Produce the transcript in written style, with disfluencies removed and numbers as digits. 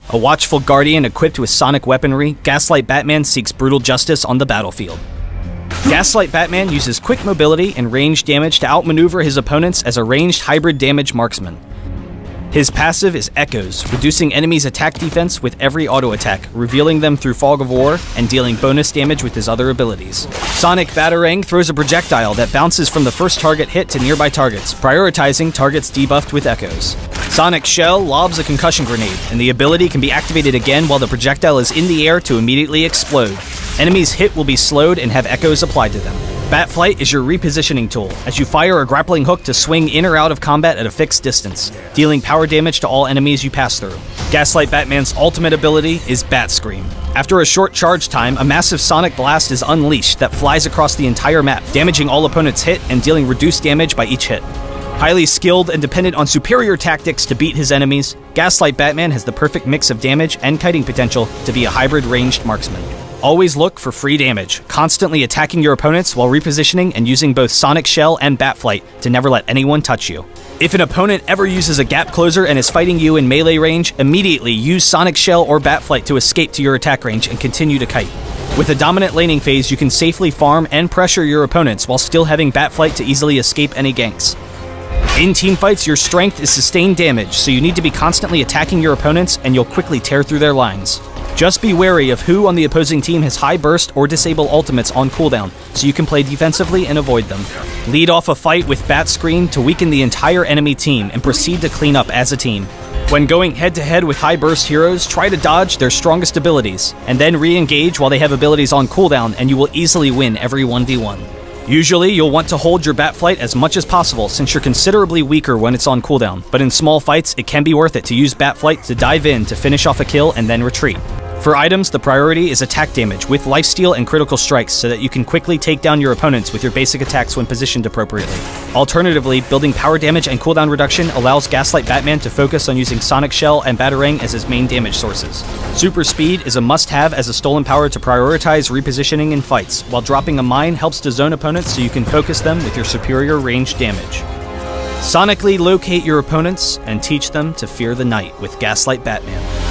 A watchful guardian equipped with sonic weaponry, Gaslight Batman seeks brutal justice on the battlefield. Gaslight Batman uses quick mobility and range damage to outmaneuver his opponents as a ranged hybrid damage marksman. His passive is Echoes, reducing enemies' attack defense with every auto attack, revealing them through Fog of War, and dealing bonus damage with his other abilities. Sonic Batarang throws a projectile that bounces from the first target hit to nearby targets, prioritizing targets debuffed with Echoes. Sonic Shell lobs a concussion grenade, and the ability can be activated again while the projectile is in the air to immediately explode. Enemies hit will be slowed and have Echoes applied to them. Batflight is your repositioning tool, as you fire a grappling hook to swing in or out of combat at a fixed distance, dealing power damage to all enemies you pass through. Gaslight Batman's ultimate ability is Bat Scream. After a short charge time, a massive sonic blast is unleashed that flies across the entire map, damaging all opponents hit and dealing reduced damage by each hit. Highly skilled and dependent on superior tactics to beat his enemies, Gaslight Batman has the perfect mix of damage and kiting potential to be a hybrid ranged marksman. Always look for free damage, constantly attacking your opponents while repositioning and using both Sonic Shell and Batflight to never let anyone touch you. If an opponent ever uses a gap closer and is fighting you in melee range, immediately use Sonic Shell or Batflight to escape to your attack range and continue to kite. With a dominant laning phase, you can safely farm and pressure your opponents while still having Batflight to easily escape any ganks. In teamfights, your strength is sustained damage, so you need to be constantly attacking your opponents and you'll quickly tear through their lines. Just be wary of who on the opposing team has high burst or disable ultimates on cooldown, so you can play defensively and avoid them. Lead off a fight with Bat Scream to weaken the entire enemy team and proceed to clean up as a team. When going head-to-head with high burst heroes, try to dodge their strongest abilities, and then re-engage while they have abilities on cooldown, and you will easily win every 1v1. Usually, you'll want to hold your Batflight as much as possible since you're considerably weaker when it's on cooldown, but in small fights, it can be worth it to use Batflight to dive in to finish off a kill and then retreat. For items, the priority is attack damage with lifesteal and critical strikes so that you can quickly take down your opponents with your basic attacks when positioned appropriately. Alternatively, building power damage and cooldown reduction allows Gaslight Batman to focus on using Sonic Shell and Batarang as his main damage sources. Super Speed is a must-have as a stolen power to prioritize repositioning in fights, while dropping a mine helps to zone opponents so you can focus them with your superior range damage. Sonically locate your opponents and teach them to fear the night with Gaslight Batman.